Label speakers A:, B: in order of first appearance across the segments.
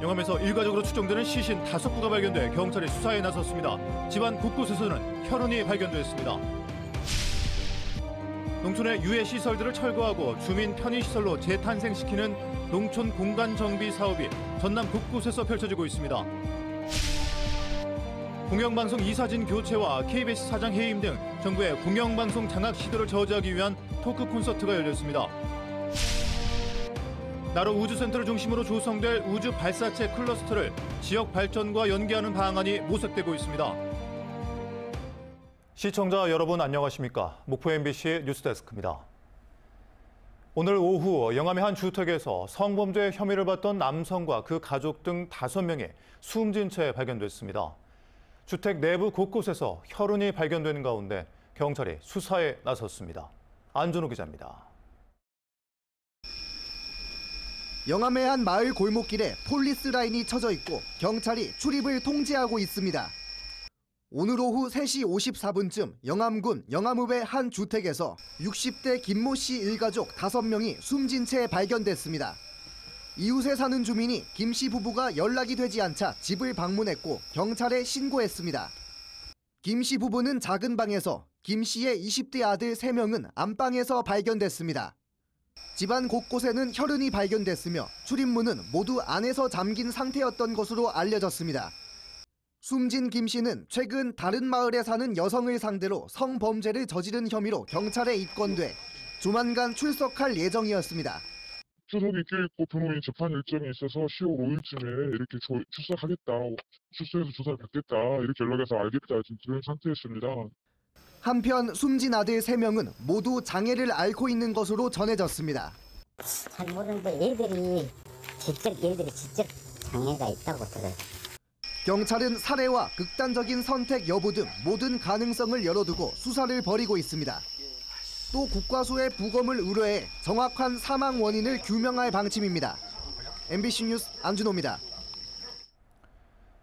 A: 영암에서 일가족으로 추정되는 시신 5구가 발견돼 경찰이 수사에 나섰습니다. 집안 곳곳에서는 혈흔이 발견됐습니다. 농촌의 유해 시설들을 철거하고 주민 편의시설로 재탄생시키는 농촌 공간 정비 사업이 전남 곳곳에서 펼쳐지고 있습니다. 공영방송 이사진 교체와 KBS 사장 해임 등 정부의 공영방송 장악 시도를 저지하기 위한 토크 콘서트가 열렸습니다. 나로 우주센터를 중심으로 조성될 우주 발사체 클러스터를 지역 발전과 연계하는 방안이 모색되고 있습니다. 시청자 여러분 안녕하십니까? 목포 MBC 뉴스데스크입니다. 오늘 오후 영암의 한 주택에서 성범죄 혐의를 받던 남성과 그 가족 등 5명이 숨진 채 발견됐습니다. 주택 내부 곳곳에서 혈흔이 발견되는 가운데 경찰이 수사에 나섰습니다. 안준호 기자입니다.
B: 영암의 한 마을 골목길에 폴리스 라인이 쳐져 있고 경찰이 출입을 통제하고 있습니다. 오늘 오후 3시 54분쯤 영암군 영암읍의 한 주택에서 60대 김모 씨 일가족 5명이 숨진 채 발견됐습니다. 이웃에 사는 주민이 김 씨 부부가 연락이 되지 않자 집을 방문했고 경찰에 신고했습니다. 김 씨 부부는 작은 방에서, 김 씨의 20대 아들 3명은 안방에서 발견됐습니다. 집안 곳곳에는 혈흔이 발견됐으며 출입문은 모두 안에서 잠긴 상태였던 것으로 알려졌습니다. 숨진 김 씨는 최근 다른 마을에 사는 여성을 상대로 성범죄를 저지른 혐의로 경찰에 입건돼 조만간 출석할 예정이었습니다.
C: 추석이 껴있고 부모님 재판 일정이 있어서 10월 5일쯤에 이렇게 출석하겠다, 출석해서 조사를 받겠다 이렇게 연락해서 알겠다 지금 그런 상태였습니다.
B: 한편 숨진 아들 3명은 모두 장애를 앓고 있는 것으로 전해졌습니다.
D: 잘 모르는데 얘들이 직접 장애가 있다고 들어요.
B: 경찰은 살해와 극단적인 선택 여부 등 모든 가능성을 열어두고 수사를 벌이고 있습니다. 또 국과수의 부검을 의뢰해 정확한 사망 원인을 규명할 방침입니다. MBC 뉴스 안준호입니다.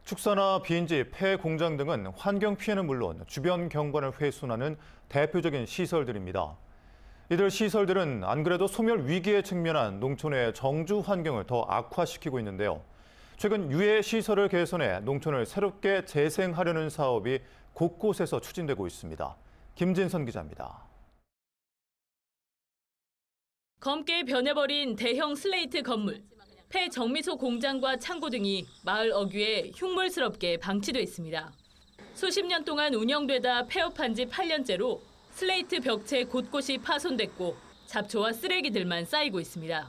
A: 축사나 빈집, 폐 공장 등은 환경 피해는 물론 주변 경관을 훼손하는 대표적인 시설들입니다. 이들 시설들은 안 그래도 소멸 위기에 직면한 농촌의 정주 환경을 더 악화시키고 있는데요. 최근 유해 시설을 개선해 농촌을 새롭게 재생하려는 사업이 곳곳에서 추진되고 있습니다. 김진선 기자입니다.
E: 검게 변해버린 대형 슬레이트 건물, 폐 정미소 공장과 창고 등이 마을 어귀에 흉물스럽게 방치돼 있습니다. 수십 년 동안 운영되다 폐업한 지 8년째로 슬레이트 벽체 곳곳이 파손됐고 잡초와 쓰레기들만 쌓이고 있습니다.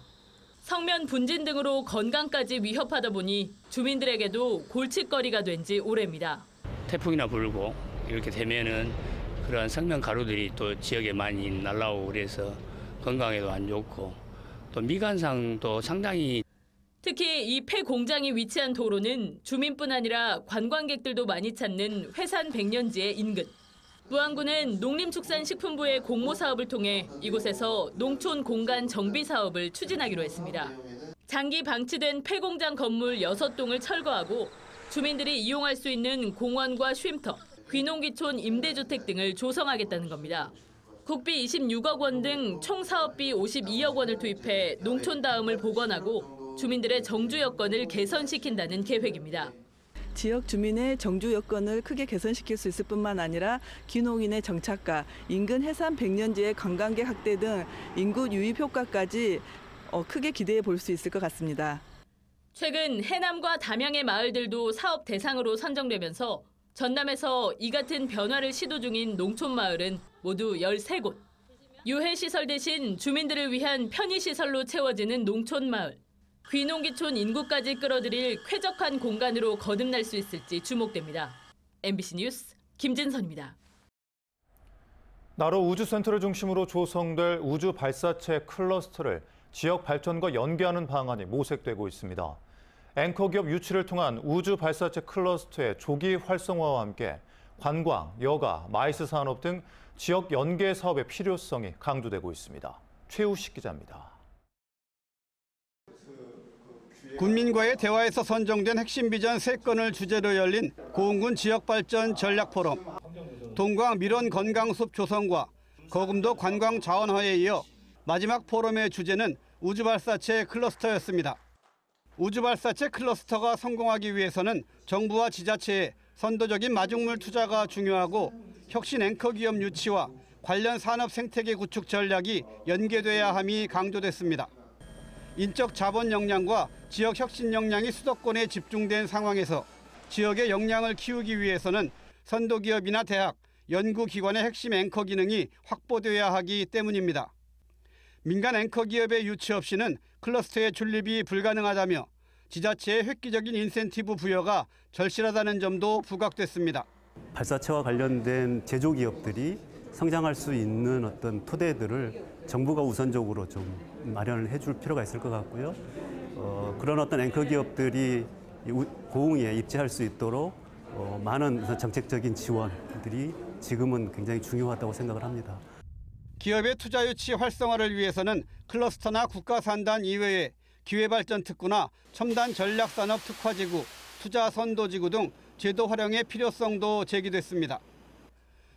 E: 성면 분진 등으로 건강까지 위협하다 보니 주민들에게도 골칫거리가 된 지 오래입니다.
F: 태풍이나 불고 이렇게 되면은 그런 성면 가루들이 또 지역에 많이 날라오고 그래서 건강에도 안 좋고 또 미관상도 상당히.
E: 특히 이 폐 공장이 위치한 도로는 주민뿐 아니라 관광객들도 많이 찾는 회산 백년지의 인근. 무안군은 농림축산식품부의 공모 사업을 통해 이곳에서 농촌 공간 정비 사업을 추진하기로 했습니다. 장기 방치된 폐공장 건물 6동을 철거하고 주민들이 이용할 수 있는 공원과 쉼터, 귀농귀촌 임대주택 등을 조성하겠다는 겁니다. 국비 26억 원 등 총 사업비 52억 원을 투입해 농촌다움을 복원하고 주민들의 정주 여건을 개선시킨다는 계획입니다.
G: 지역 주민의 정주 여건을 크게 개선시킬 수 있을 뿐만 아니라 귀농인의 정착과 인근 해산 백년지의 관광객 확대 등 인구 유입 효과까지 크게 기대해 볼 수 있을 것 같습니다.
E: 최근 해남과 담양의 마을들도 사업 대상으로 선정되면서 전남에서 이 같은 변화를 시도 중인 농촌 마을은 모두 13곳. 유해 시설 대신 주민들을 위한 편의시설로 채워지는 농촌 마을. 귀농귀촌 인구까지 끌어들일 쾌적한 공간으로 거듭날 수 있을지 주목됩니다. MBC 뉴스 김진선입니다.
A: 나로 우주센터를 중심으로 조성될 우주 발사체 클러스터를 지역 발전과 연계하는 방안이 모색되고 있습니다. 앵커 기업 유치를 통한 우주 발사체 클러스터의 조기 활성화와 함께 관광, 여가, 마이스 산업 등 지역 연계 사업의 필요성이 강조되고 있습니다. 최우식 기자입니다.
H: 군민과의 대화에서 선정된 핵심 비전 3건을 주제로 열린 고흥군 지역발전 전략포럼. 동광 밀원 건강숲 조성과 거금도 관광 자원화에 이어 마지막 포럼의 주제는 우주발사체 클러스터였습니다. 우주발사체 클러스터가 성공하기 위해서는 정부와 지자체의 선도적인 마중물 투자가 중요하고 혁신 앵커 기업 유치와 관련 산업 생태계 구축 전략이 연계돼야 함이 강조됐습니다. 인적 자본 역량과 지역 혁신 역량이 수도권에 집중된 상황에서 지역의 역량을 키우기 위해서는 선도기업이나 대학, 연구기관의 핵심 앵커 기능이 확보돼야 하기 때문입니다. 민간 앵커 기업의 유치 없이는 클러스터의 출립이 불가능하다며 지자체의 획기적인 인센티브 부여가 절실하다는 점도 부각됐습니다.
I: 발사체와 관련된 제조기업들이 성장할 수 있는 어떤 토대들을 정부가 우선적으로 좀 마련을 해줄 필요가 있을 것 같고요. 그런 어떤 앵커 기업들이 고흥에 입지할 수 있도록 많은 정책적인 지원들이 지금은 굉장히 중요하다고 생각을 합니다.
H: 기업의 투자 유치 활성화를 위해서는 클러스터나 국가산단 이외에 기회발전특구나 첨단 전략산업 특화지구, 투자 선도지구 등 제도 활용의 필요성도 제기됐습니다.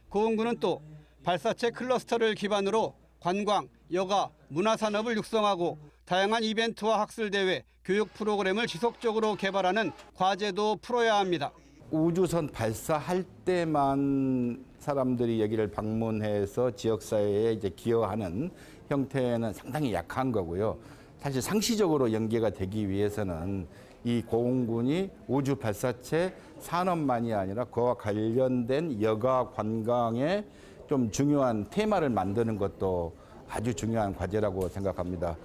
H: 고흥군은 또 발사체 클러스터를 기반으로 관광, 여가, 문화산업을 육성하고 다양한 이벤트와 학술대회, 교육 프로그램을 지속적으로 개발하는 과제도 풀어야 합니다.
J: 우주선 발사할 때만 사람들이 여기를 방문해서 지역사회에 이제 기여하는 형태는 상당히 약한 거고요. 사실 상시적으로 연계가 되기 위해서는 이 고흥군이 우주 발사체 산업만이 아니라 그와 관련된 여가 관광에 좀 중요한 테마를 만드는 것도 아주 중요한 과제라고 생각합니다.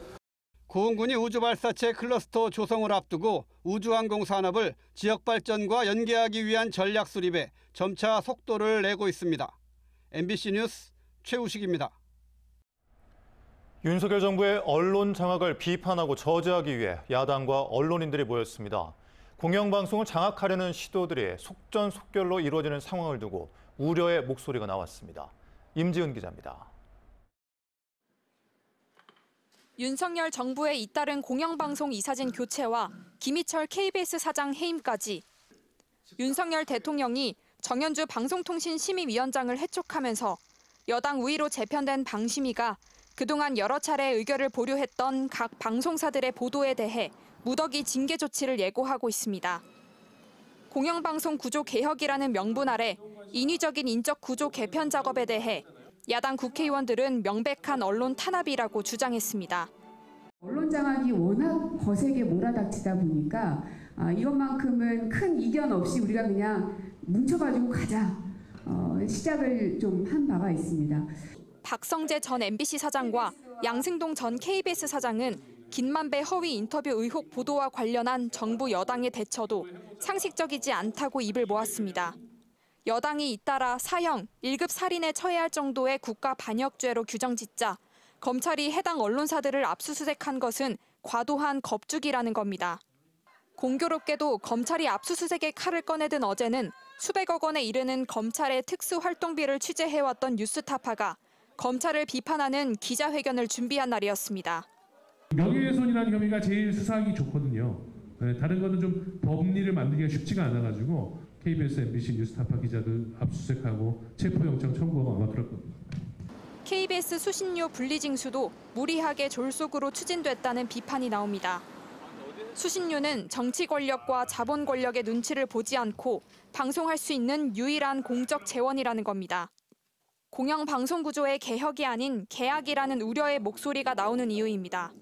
H: 고흥군이 우주발사체 클러스터 조성을 앞두고 우주항공 산업을 지역 발전과 연계하기 위한 전략 수립에 점차 속도를 내고 있습니다. MBC 뉴스 최우식입니다.
A: 윤석열 정부의 언론 장악을 비판하고 저지하기 위해 야당과 언론인들이 모였습니다. 공영방송을 장악하려는 시도들이 속전속결로 이루어지는 상황을 두고 우려의 목소리가 나왔습니다. 임지은 기자입니다.
K: 윤석열 정부에 잇따른 공영방송 이사진 교체와 김희철 KBS 사장 해임까지 윤석열 대통령이 정현주 방송통신심의위원장을 해촉하면서 여당 우위로 재편된 방심위가 그동안 여러 차례 의결을 보류했던 각 방송사들의 보도에 대해 무더기 징계 조치를 예고하고 있습니다. 공영방송 구조 개혁이라는 명분 아래 인위적인 인적 구조 개편 작업에 대해 야당 국회의원들은 명백한 언론 탄압이라고 주장했습니다.
L: 언론 장악이 워낙 거세게 몰아닥치다 보니까 이것만큼은 큰 이견 없이 우리가 그냥 뭉쳐가지고 가자 시작을 좀 한 바가 있습니다.
K: 박성재 전 MBC 사장과 양승동 전 KBS 사장은 김만배 허위 인터뷰 의혹 보도와 관련한 정부 여당의 대처도 상식적이지 않다고 입을 모았습니다. 여당이 잇따라 사형, 1급 살인에 처해할 정도의 국가 반역죄로 규정짓자 검찰이 해당 언론사들을 압수수색한 것은 과도한 겁주기라는 겁니다. 공교롭게도 검찰이 압수수색의 칼을 꺼내든 어제는 수백억 원에 이르는 검찰의 특수활동비를 취재해왔던 뉴스타파가 검찰을 비판하는 기자회견을 준비한 날이었습니다.
M: 명예훼손이라는 혐의가 제일 수사하기 좋거든요. 다른 거는 좀 법리를 만들기가 쉽지가 않아가지고 KBS, MBC, 뉴스타파 기자들 압수수색하고 체포영장 청구하고 아마 그럴 겁니다.
K: KBS 수신료 분리징수도 무리하게 졸속으로 추진됐다는 비판이 나옵니다. 수신료는 정치 권력과 자본 권력의 눈치를 보지 않고 방송할 수 있는 유일한 공적 재원이라는 겁니다. 공영방송 구조의 개혁이 아닌 개악이라는 우려의 목소리가 나오는 이유입니다.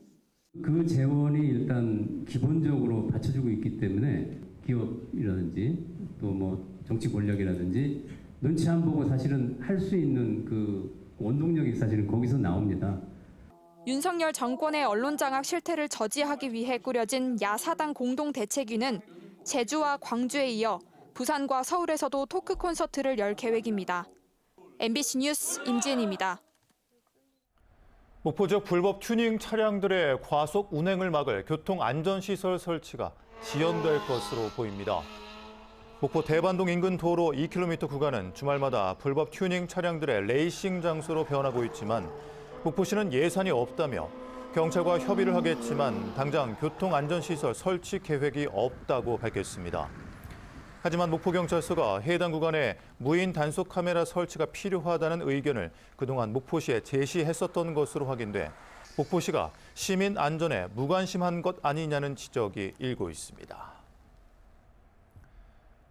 N: 그 재원이 일단 기본적으로 받쳐주고 있기 때문에 기업이라든지 또 뭐 정치 권력이라든지 눈치 안 보고 사실은 할 수 있는 그 원동력이 사실은 거기서 나옵니다.
K: 윤석열 정권의 언론 장악 실태를 저지하기 위해 꾸려진 야사당 공동대책위는 제주와 광주에 이어 부산과 서울에서도 토크 콘서트를 열 계획입니다. MBC 뉴스 임지은입니다.
A: 목포 지역 불법 튜닝 차량들의 과속 운행을 막을 교통안전시설 설치가 지연될 것으로 보입니다. 목포 대반동 인근 도로 2km 구간은 주말마다 불법 튜닝 차량들의 레이싱 장소로 변하고 있지만 목포시는 예산이 없다며 경찰과 협의를 하겠지만 당장 교통안전시설 설치 계획이 없다고 밝혔습니다. 하지만 목포경찰서가 해당 구간에 무인 단속 카메라 설치가 필요하다는 의견을 그동안 목포시에 제시했었던 것으로 확인돼 목포시가 시민 안전에 무관심한 것 아니냐는 지적이 일고 있습니다.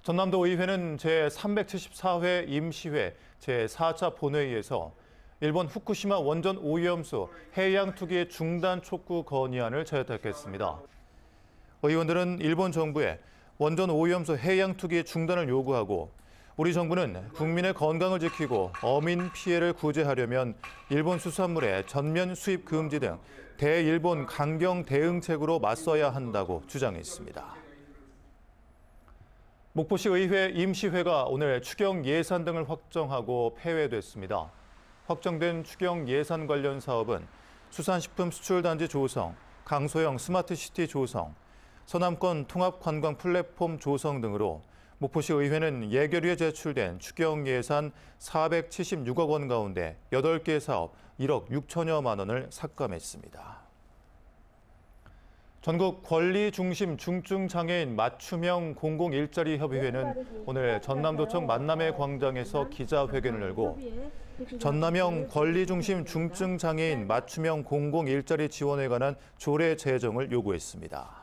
A: 전남도 의회는 제374회 임시회 제4차 본회의에서 일본 후쿠시마 원전 오염수 해양 투기 중단 촉구 건의안을 채택했습니다. 의원들은 일본 정부에 원전 오염수 해양 투기 중단을 요구하고 우리 정부는 국민의 건강을 지키고 어민 피해를 구제하려면 일본 수산물의 전면 수입 금지 등 대일본 강경 대응책으로 맞서야 한다고 주장했습니다. 목포시 의회 임시회가 오늘 추경 예산 등을 확정하고 폐회됐습니다. 확정된 추경 예산 관련 사업은 수산식품 수출단지 조성, 강소형 스마트시티 조성, 서남권 통합관광 플랫폼 조성 등으로 목포시 의회는 예결위에 제출된 추경 예산 476억 원 가운데 8개 사업 1억 6천여만 원을 삭감했습니다. 전국 권리중심 중증장애인 맞춤형 공공일자리협의회는 오늘 전남도청 만남의 광장에서 기자회견을 열고 전남형 권리중심 중증장애인 맞춤형 공공일자리 지원에 관한 조례 제정을 요구했습니다.